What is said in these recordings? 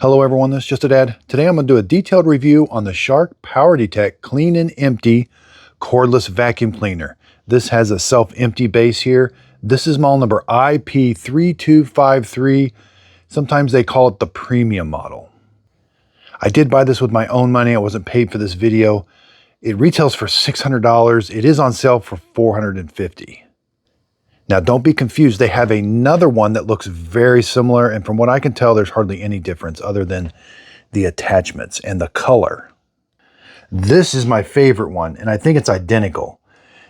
Hello everyone, this is Just a Dad. Today I'm going to do a detailed review on the Shark Power Detect Clean and Empty Cordless Vacuum Cleaner. This has a self-empty base here. This is model number IP3253. Sometimes they call it the premium model. I did buy this with my own money. I wasn't paid for this video. It retails for $600. It is on sale for $450. Now, don't be confused. They have another one that looks very similar, and from what I can tell, there's hardly any difference other than the attachments and the color. This is my favorite one, and I think it's identical.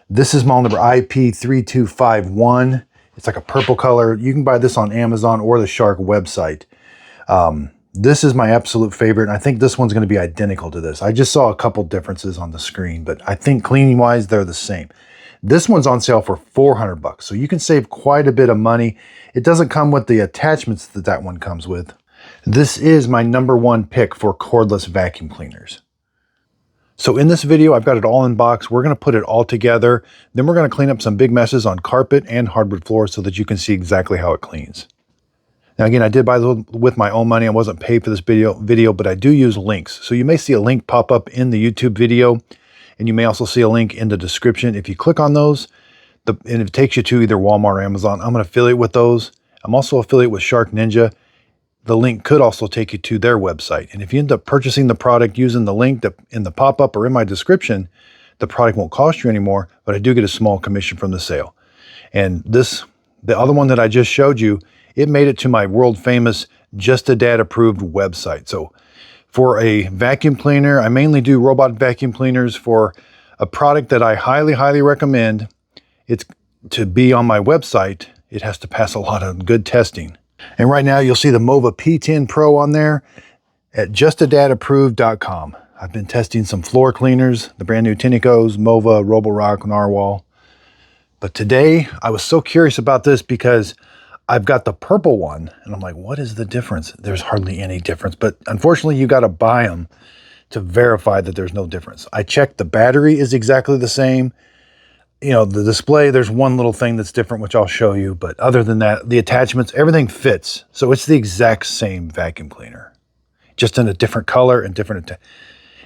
This is model number IP3251. It's like a purple color. You can buy this on Amazon or the Shark website. This is my absolute favorite, and I think this one's going to be identical to this. I just saw a couple differences on the screen, but I think cleaning-wise, they're the same. This one's on sale for $400, so you can save quite a bit of money. It doesn't come with the attachments that that one comes with. This is my #1 pick for cordless vacuum cleaners. So in this video, I've got it all in box. We're going to put it all together. Then we're going to clean up some big messes on carpet and hardwood floors so that you can see exactly how it cleans. Now again, I did buy this with my own money. I wasn't paid for this video, but I do use links. So you may see a link pop up in the YouTube video. And you may also see a link in the description. If you click on those, and it takes you to either Walmart or Amazon. I'm an affiliate with those. I'm also affiliate with Shark Ninja. The link could also take you to their website. And if you end up purchasing the product using the link in the pop-up or in my description, the product won't cost you anymore, but I do get a small commission from the sale. And the other one that I just showed you, it made it to my world famous Just a Dad approved website. So for a vacuum cleaner, I mainly do robot vacuum cleaners. For a product that I highly, highly recommend, it's to be on my website, it has to pass a lot of good testing. And right now you'll see the Mova P10 Pro on there at justadadapproved.com. I've been testing some floor cleaners, the brand new Tinicos, Mova, Roborock, Narwhal. But today I was so curious about this because I've got the purple one, and I'm like, what is the difference? There's hardly any difference, but unfortunately, you got to buy them to verify that there's no difference. I checked, the battery is exactly the same. You know, the display, there's one little thing that's different, which I'll show you, but other than that, the attachments, everything fits. So it's the exact same vacuum cleaner, just in a different color and different.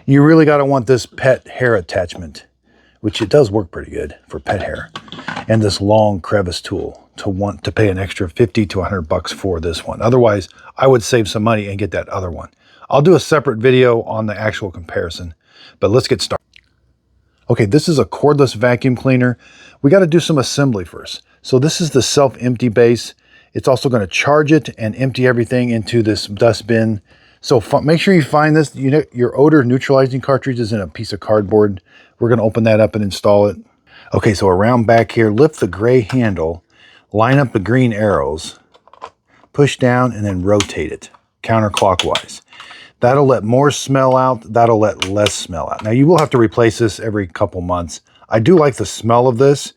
You really got to want this pet hair attachment, which it does work pretty good for pet hair, and this long crevice tool to want to pay an extra $50 to $100 for this one. Otherwise, I would save some money and get that other one. I'll do a separate video on the actual comparison, but let's get started. Okay, this is a cordless vacuum cleaner. We got to do some assembly first. So this is the self-empty base. It's also going to charge it and empty everything into this dustbin. So make sure you find this. You know, your odor neutralizing cartridge is in a piece of cardboard. We're going to open that up and install it. Okay, so around back here, lift the gray handle, line up the green arrows, push down, and then rotate it counterclockwise. That'll let more smell out. That'll let less smell out. Now, you will have to replace this every couple months. I do like the smell of this,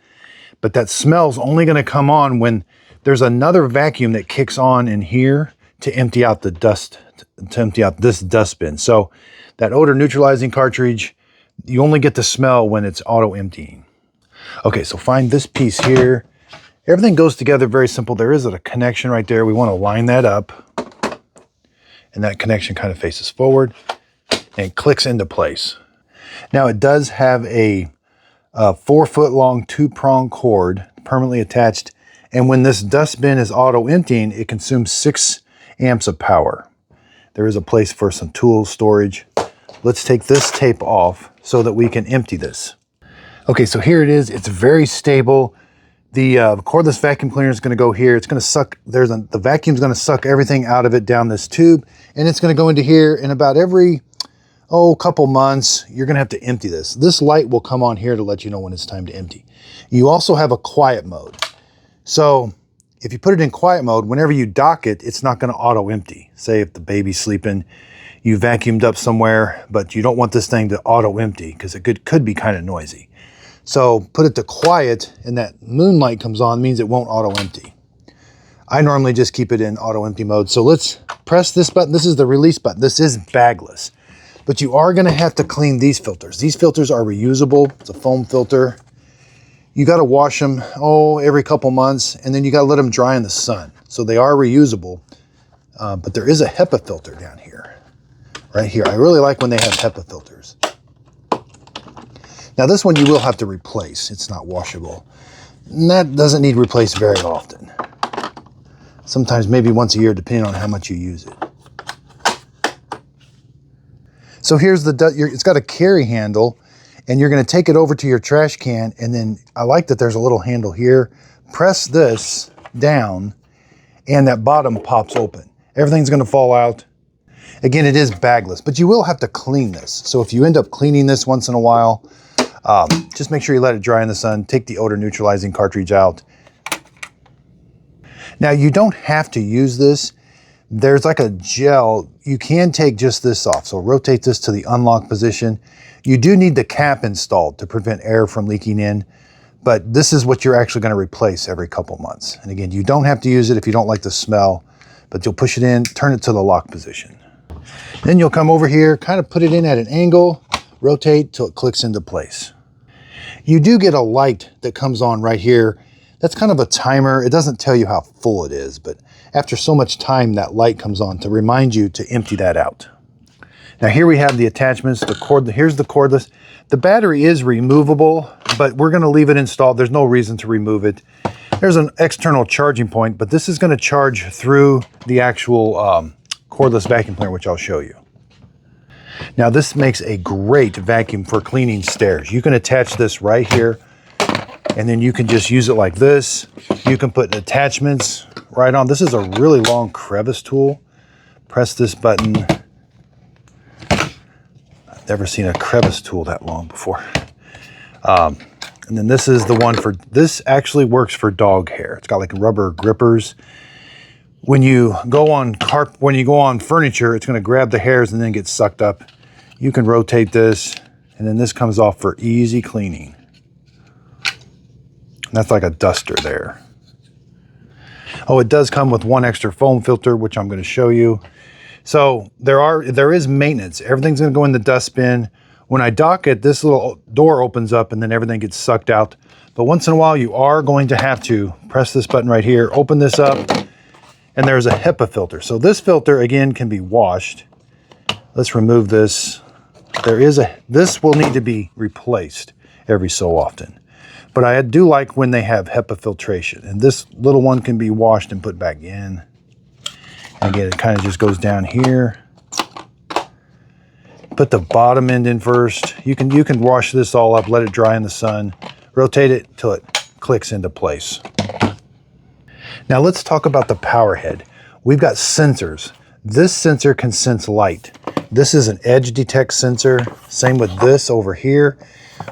but that smell's only going to come on when there's another vacuum that kicks on in here to empty out the dust, to empty out this dustbin. So that odor neutralizing cartridge, you only get the smell when it's auto emptying. Okay, so find this piece here. Everything goes together very simple. There is a connection right there. We want to line that up. And that connection kind of faces forward and clicks into place. Now it does have a 4-foot long 2-prong cord permanently attached. And when this dustbin is auto emptying, it consumes 6 amps of power. There is a place for some tool storage. Let's take this tape off so that we can empty this. Okay, so here it is. It's very stable. The cordless vacuum cleaner is going to go here. It's going to suck, the vacuum's going to suck everything out of it down this tube, and it's going to go into here, and about every, couple months, you're going to have to empty this. This light will come on here to let you know when it's time to empty. You also have a quiet mode. So if you put it in quiet mode, whenever you dock it, it's not going to auto empty. Say if the baby's sleeping, you vacuumed up somewhere, but you don't want this thing to auto empty because it could be kind of noisy. So put it to quiet, and that moonlight comes on, means it won't auto empty. I normally just keep it in auto empty mode. So let's press this button. This is the release button. This is bagless, but you are going to have to clean these filters. These filters are reusable. It's a foam filter. You got to wash them, every couple months, and then you got to let them dry in the sun. So they are reusable. but there is a HEPA filter down here, right here. I really like when they have HEPA filters. Now this one you will have to replace. It's not washable. And that doesn't need replaced very often. Sometimes maybe once a year, depending on how much you use it. So here's it's got a carry handle, and you're going to take it over to your trash can, and then I like that there's a little handle here. Press this down, and that bottom pops open. Everything's going to fall out. Again, it is bagless, but you will have to clean this. So if you end up cleaning this once in a while, just make sure you let it dry in the sun. Take the odor neutralizing cartridge out. Now you don't have to use this. There's like a gel. You can take just this off. So rotate this to the unlock position. You do need the cap installed to prevent air from leaking in, but this is what you're actually going to replace every couple months. And again, you don't have to use it if you don't like the smell, but you'll push it in, turn it to the lock position. Then you'll come over here, kind of put it in at an angle, rotate till it clicks into place. You do get a light that comes on right here. That's kind of a timer. It doesn't tell you how full it is, but after so much time, that light comes on to remind you to empty that out. Now here we have the attachments, here's the cordless. The battery is removable, but we're gonna leave it installed. There's no reason to remove it. There's an external charging point, but this is gonna charge through the actual cordless vacuum cleaner, which I'll show you. Now this makes a great vacuum for cleaning stairs. You can attach this right here, and then you can just use it like this. You can put attachments right on. This is a really long crevice tool. Press this button. I've never seen a crevice tool that long before. And then this is the one this actually works for dog hair. It's got like rubber grippers. When you go on furniture, it's gonna grab the hairs and then get sucked up. You can rotate this, and then this comes off for easy cleaning. That's like a duster there. Oh, it does come with one extra foam filter, which I'm going to show you. So there is maintenance. Everything's going to go in the dustbin. When I dock it, this little door opens up and then everything gets sucked out. But once in a while, you are going to have to press this button right here, open this up, and there's a HEPA filter. So this filter, again, can be washed. Let's remove this. This will need to be replaced every so often. But I do like when they have HEPA filtration, and this little one can be washed and put back in. And again, it kind of just goes down here. Put the bottom end in first. You can wash this all up, let it dry in the sun, rotate it till it clicks into place. Now let's talk about the power head. We've got sensors. This sensor can sense light. This is an edge detect sensor. Same with this over here.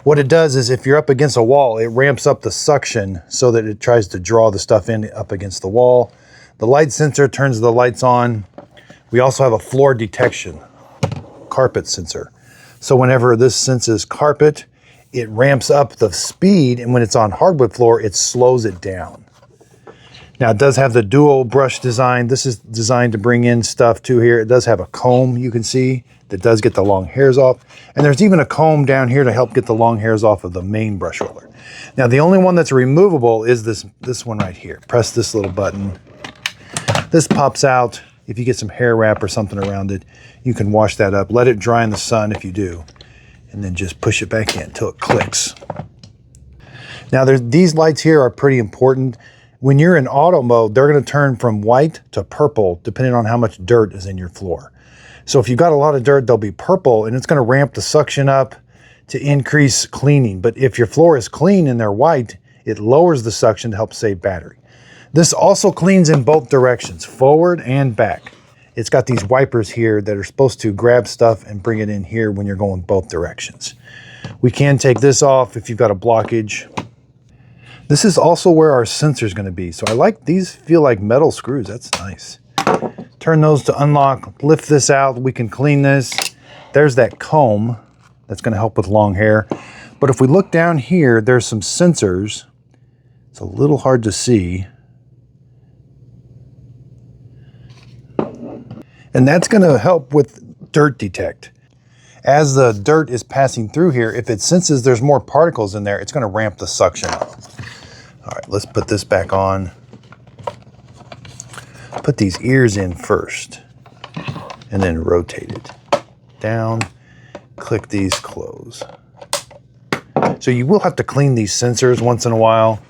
What it does is if you're up against a wall, it ramps up the suction so that it tries to draw the stuff in up against the wall. The light sensor turns the lights on. We also have a floor detection, carpet sensor. So whenever this senses carpet, it ramps up the speed, and when it's on hardwood floor, it slows it down. Now it does have the dual brush design. This is designed to bring in stuff to here. It does have a comb, you can see, that does get the long hairs off. And there's even a comb down here to help get the long hairs off of the main brush roller. Now the only one that's removable is this one right here. Press this little button. This pops out. If you get some hair wrap or something around it, you can wash that up. Let it dry in the sun if you do. And then just push it back in until it clicks. Now these lights here are pretty important. When you're in auto mode, they're going to turn from white to purple depending on how much dirt is in your floor. So if you've got a lot of dirt, they'll be purple, and it's going to ramp the suction up to increase cleaning. But if your floor is clean and they're white, it lowers the suction to help save battery. This also cleans in both directions, forward and back. It's got these wipers here that are supposed to grab stuff and bring it in here when you're going both directions. We can take this off if you've got a blockage. This is also where our sensor is going to be. So I like these, feel like metal screws. That's nice. Turn those to unlock, lift this out. We can clean this. There's that comb that's going to help with long hair. But if we look down here, there's some sensors. It's a little hard to see. And that's going to help with dirt detect. As the dirt is passing through here, if it senses there's more particles in there, it's going to ramp the suction up. All right, let's put this back on. Put these ears in first and then rotate it down. Click these close. So you will have to clean these sensors once in a while.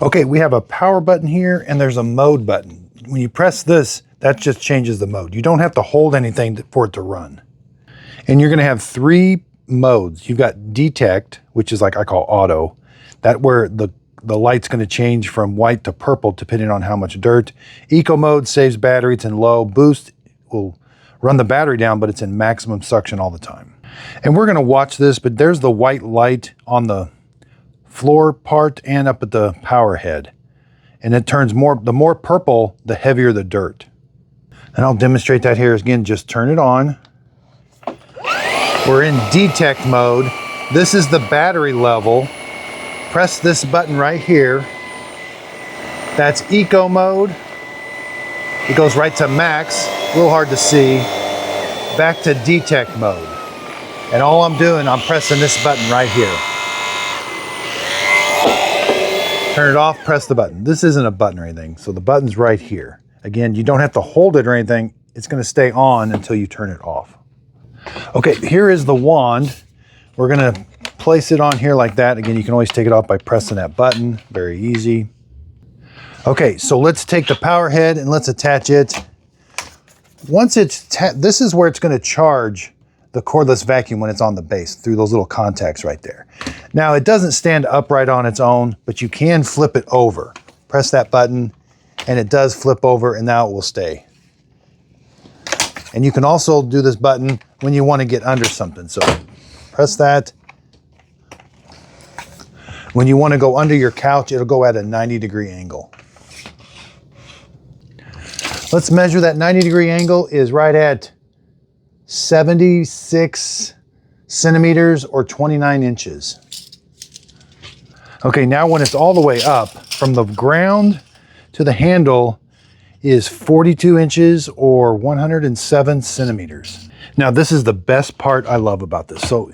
Okay, we have a power button here and there's a mode button. When you press this, that just changes the mode. You don't have to hold anything for it to run. And you're gonna have 3 modes. You've got detect, which is like I call auto. That where the light's gonna change from white to purple depending on how much dirt. Eco mode saves battery, it's in low. Boost will run the battery down, but it's in maximum suction all the time. And we're gonna watch this, but there's the white light on the floor part and up at the power head. And it turns the more purple, the heavier the dirt. And I'll demonstrate that here again, just turn it on. We're in detect mode. This is the battery level. Press this button right here. That's eco mode. It goes right to max, a little hard to see. Back to detect mode. And all I'm doing, I'm pressing this button right here. Turn it off, press the button. This isn't a button or anything, so the button's right here. Again, you don't have to hold it or anything. It's gonna stay on until you turn it off. Okay, here is the wand. We're gonna place it on here like that. Again, you can always take it off by pressing that button. Very easy. Okay, so let's take the power head and let's attach it. Once it's, this is where it's gonna charge the cordless vacuum when it's on the base through those little contacts right there. Now it doesn't stand upright on its own, but you can flip it over. Press that button and it does flip over and now it will stay. And you can also do this button when you want to get under something. So press that. When you want to go under your couch, it'll go at a 90-degree angle. Let's measure that 90-degree angle is right at 76 centimeters or 29 inches. Okay, now when it's all the way up, from the ground to the handle is 42 inches or 107 centimeters. Now this is the best part I love about this. So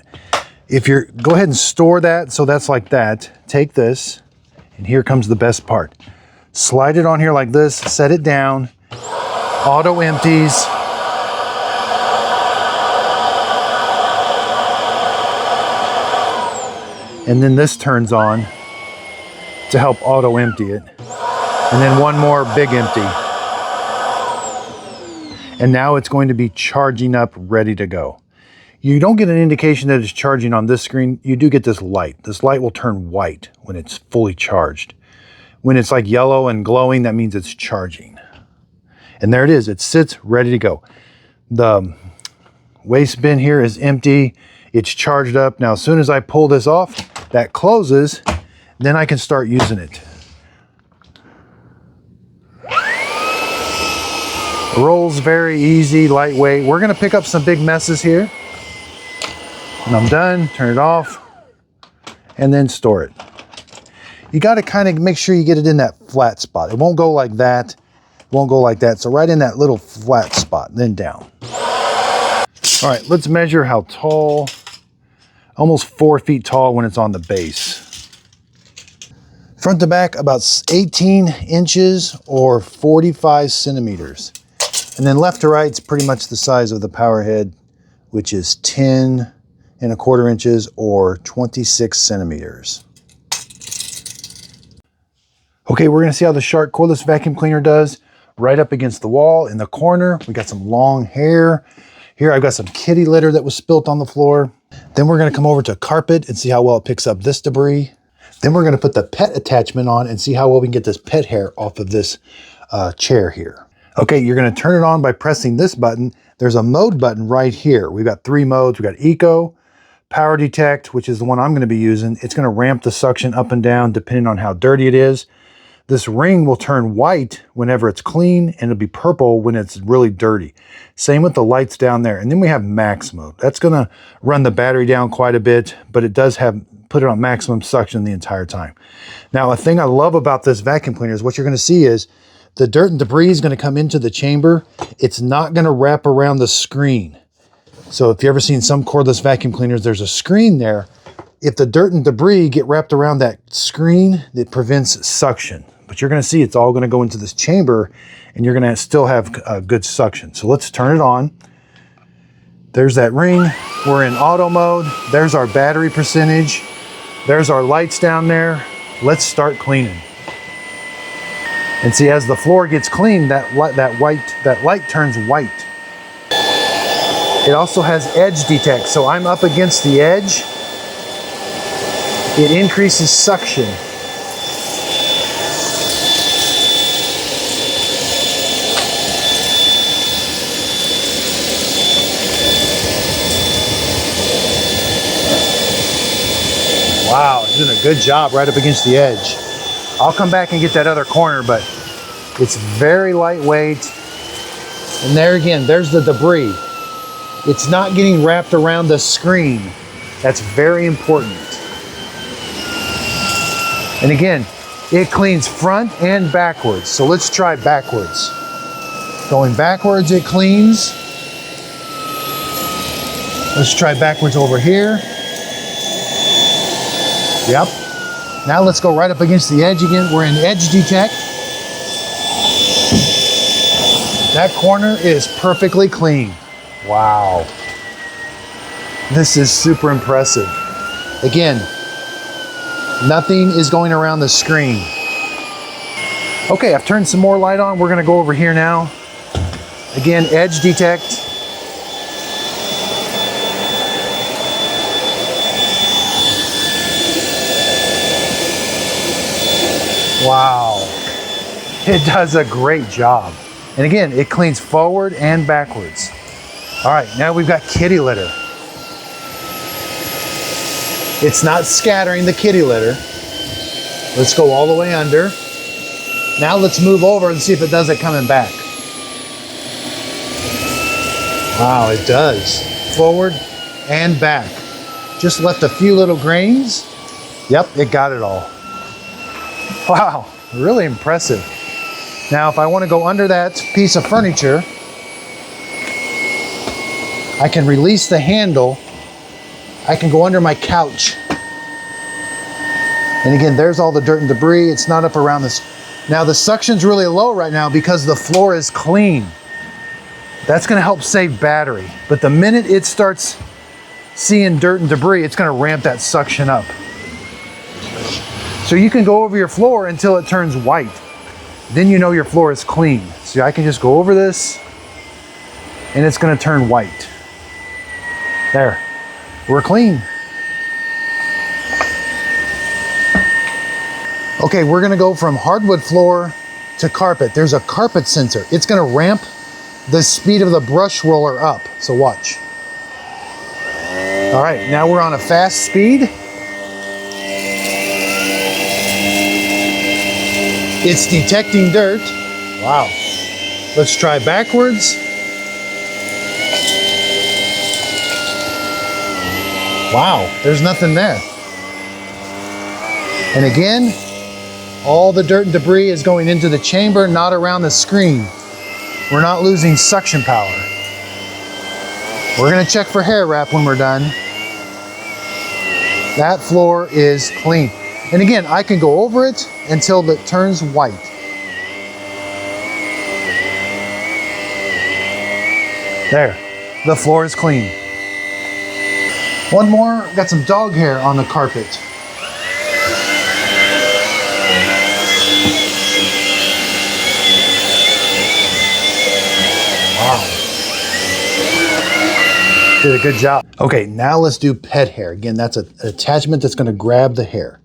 if you're, go ahead and store that, so that's like that. Take this, and here comes the best part. Slide it on here like this, set it down, auto empties. And then this turns on to help auto empty it. And then one more big empty. And now it's going to be charging up, ready to go. You don't get an indication that it's charging on this screen. You do get this light. This light will turn white when it's fully charged. When it's like yellow and glowing, that means it's charging. And there it is. It sits ready to go. The waste bin here is empty. It's charged up. Now, as soon as I pull this off, that closes, then I can start using it. Rolls very easy, lightweight. We're gonna pick up some big messes here. When I'm done, turn it off, and then store it. You gotta kind of make sure you get it in that flat spot. It won't go like that, it won't go like that. So right in that little flat spot, then down. All right, let's measure how tall. Almost 4 feet tall when it's on the base. Front to back, about 18 inches or 45 centimeters. And then left to right, it's pretty much the size of the power head, which is 10 1/4 inches or 26 centimeters. Okay, we're gonna see how the Shark cordless vacuum cleaner does. Right up against the wall in the corner, we got some long hair. Here I've got some kitty litter that was spilt on the floor. Then we're gonna come over to carpet and see how well it picks up this debris. Then we're gonna put the pet attachment on and see how well we can get this pet hair off of this chair here. Okay, you're gonna turn it on by pressing this button. There's a mode button right here. We've got 3 modes. We've got Eco, Power Detect, which is the one I'm gonna be using. It's gonna ramp the suction up and down depending on how dirty it is. This ring will turn white whenever it's clean, and it'll be purple when it's really dirty. Same with the lights down there. And then we have max mode. That's gonna run the battery down quite a bit, but it does put it on maximum suction the entire time. Now, a thing I love about this vacuum cleaner is what you're gonna see is the dirt and debris is gonna come into the chamber. It's not gonna wrap around the screen. So if you've ever seen some cordless vacuum cleaners, there's a screen there. If the dirt and debris get wrapped around that screen, it prevents suction. but you're going to see it's all going to go into this chamber and you're going to still have good suction. So let's turn it on. There's that ring. We're in auto mode. There's our battery percentage. There's our lights down there. Let's start cleaning. And see, as the floor gets clean, that light turns white. It also has edge detect, so I'm up against the edge. It increases suction. Wow, it's doing a good job right up against the edge. I'll come back and get that other corner, but it's very lightweight. And there again, there's the debris. It's not getting wrapped around the screen. That's very important. And again, it cleans front and backwards. So let's try backwards. Going backwards, it cleans. Let's try backwards over here. Yep. Now let's go right up against the edge again. We're in edge detect. That corner is perfectly clean. Wow. This is super impressive. Again, nothing is going around the screen. Okay, I've turned some more light on. We're gonna go over here now. Again, edge detect. Wow, it does a great job. And again, it cleans forward and backwards. All right, now we've got kitty litter. It's not scattering the kitty litter. Let's go all the way under. Now let's move over and see if it does it coming back. Wow, it does. Forward and back. Just left a few little grains. Yep, it got it all. Wow, really impressive. Now, if I want to go under that piece of furniture, I can release the handle. I can go under my couch. And again, there's all the dirt and debris. It's not up around this. Now, the suction's really low right now because the floor is clean. That's going to help save battery. But the minute it starts seeing dirt and debris, it's going to ramp that suction up. So you can go over your floor until it turns white. Then you know your floor is clean. See, I can just go over this and it's gonna turn white. There, we're clean. Okay, we're gonna go from hardwood floor to carpet. There's a carpet sensor. It's gonna ramp the speed of the brush roller up, so watch. All right, now we're on a fast speed. It's detecting dirt. Wow. Let's try backwards. Wow, there's nothing there. And again, all the dirt and debris is going into the chamber, not around the screen. We're not losing suction power. We're gonna check for hair wrap when we're done. That floor is clean. And again, I can go over it until it turns white. There, the floor is clean. One more, got some dog hair on the carpet. Wow. Did a good job. Okay, now let's do pet hair. Again, that's an attachment that's gonna grab the hair.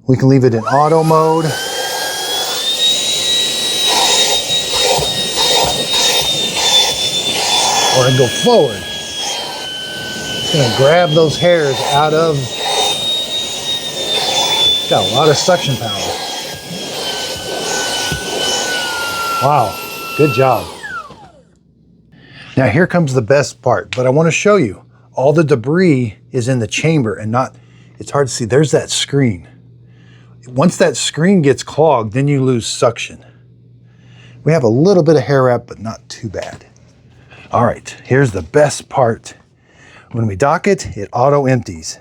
We can leave it in auto mode. Or I can go forward. It's gonna grab those hairs out of, got a lot of suction power. Wow, good job. Now here comes the best part, but I wanna show you. All the debris is in the chamber and not, it's hard to see, there's that screen. Once that screen gets clogged, then you lose suction. We have a little bit of hair wrap, but not too bad. All right, here's the best part. When we dock it, it auto empties.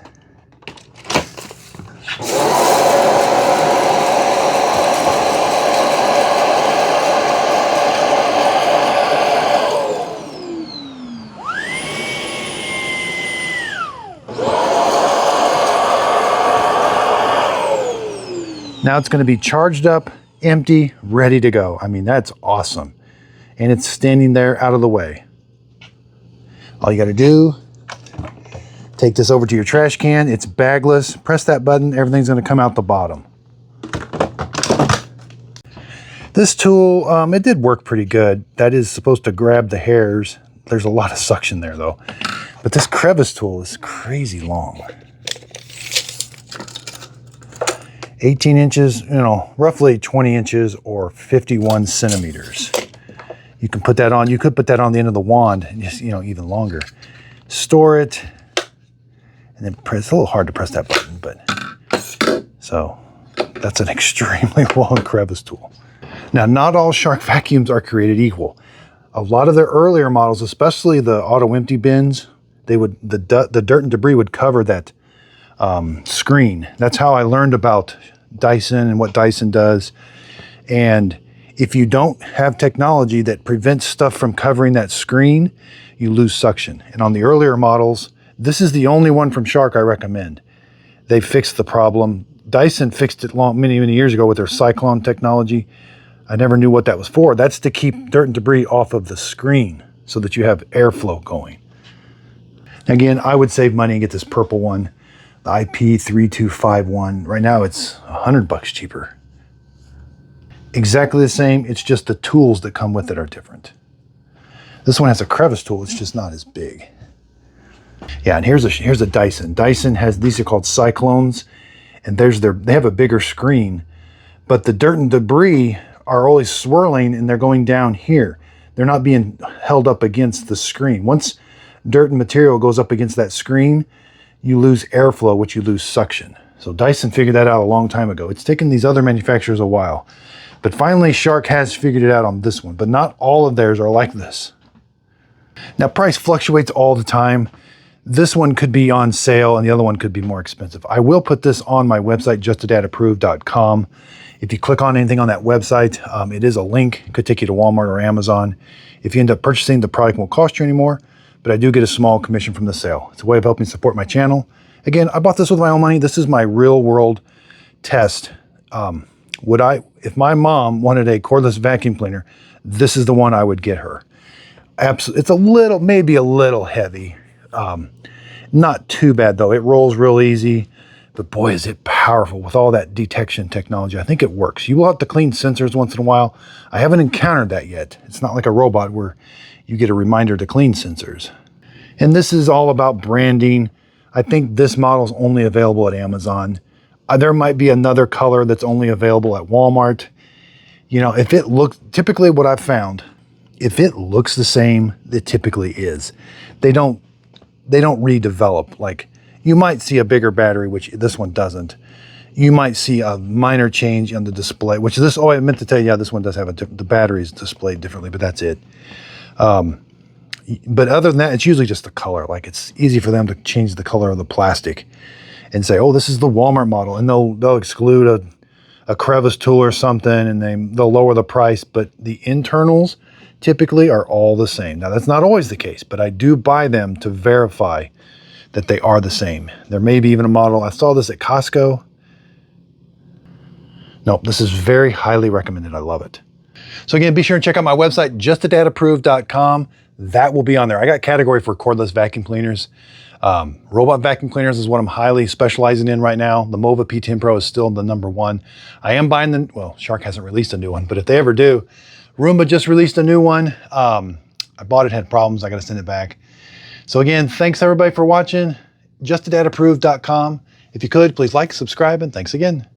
Now it's going to be charged up, empty, ready to go. I mean, that's awesome. And it's standing there out of the way. All you got to do, take this over to your trash can. It's bagless. Press that button. Everything's going to come out the bottom. This tool, it did work pretty good. That is supposed to grab the hairs. There's a lot of suction there though. But this crevice tool is crazy long. 18 inches, you know, roughly 20 inches or 51 centimeters. You can put that on, you could put that on the end of the wand, and just, you know, even longer. Store it, and then press. It's a little hard to press that button, but so that's an extremely long crevice tool. Now, not all Shark vacuums are created equal. A lot of their earlier models, especially the auto empty bins, the dirt and debris would cover that screen. That's how I learned about Dyson and what Dyson does. And if you don't have technology that prevents stuff from covering that screen, you lose suction. And on the earlier models, this is the only one from Shark I recommend. They fixed the problem. Dyson fixed it many years ago with their Cyclone technology. I never knew what that was for. That's to keep dirt and debris off of the screen so that you have airflow going. Again, I would save money and get this purple one, the IP3253. Right now it's $100 cheaper. Exactly the same, it's just the tools that come with it are different. This one has a crevice tool, it's just not as big. Yeah, and here's a Dyson. Dyson has, these are called Cyclones, and they have a bigger screen, but the dirt and debris are always swirling and they're going down here. They're not being held up against the screen. Once dirt and material goes up against that screen, you lose airflow, which you lose suction. So Dyson figured that out a long time ago. It's taken these other manufacturers a while. But finally, Shark has figured it out on this one, but not all of theirs are like this. Now, price fluctuates all the time. This one could be on sale and the other one could be more expensive. I will put this on my website, justadadapproved.com. If you click on anything on that website, it is a link. It could take you to Walmart or Amazon. If you end up purchasing, the product won't cost you anymore, but I do get a small commission from the sale. It's a way of helping support my channel. Again, I bought this with my own money. This is my real world test. If my mom wanted a cordless vacuum cleaner, this is the one I would get her. Absolutely, it's maybe a little heavy. Not too bad though. It rolls real easy, but boy, is it powerful with all that detection technology. I think it works. You will have to clean sensors once in a while. I haven't encountered that yet. It's not like a robot where you get a reminder to clean sensors. And this is all about branding. I think this model is only available at Amazon. There might be another color that's only available at Walmart. You know, if it looks, typically what I've found, if it looks the same, it typically is. They don't redevelop. Like, you might see a bigger battery, which this one doesn't. You might see a minor change on the display, which this, oh, I meant to tell you, yeah, this one does have the batteries displayed differently, but that's it. But other than that, it's usually just the color. Like, it's easy for them to change the color of the plastic and say, oh, this is the Walmart model, and they'll exclude a crevice tool or something, and they'll lower the price, but the internals typically are all the same. Now, that's not always the case, but I do buy them to verify that they are the same. There may be even a model, I saw this at Costco. Nope, this is very highly recommended. I love it. So again, be sure and check out my website, justadadapproved.com. That will be on there. I got a category for cordless vacuum cleaners. Robot vacuum cleaners is what I'm highly specializing in right now. The Mova P10 Pro is still the #1. I am buying well, Shark hasn't released a new one, but if they ever do, Roomba just released a new one. I bought it, had problems. I got to send it back. So again, thanks everybody for watching. justadadapproved.com. If you could, please like, subscribe, and thanks again.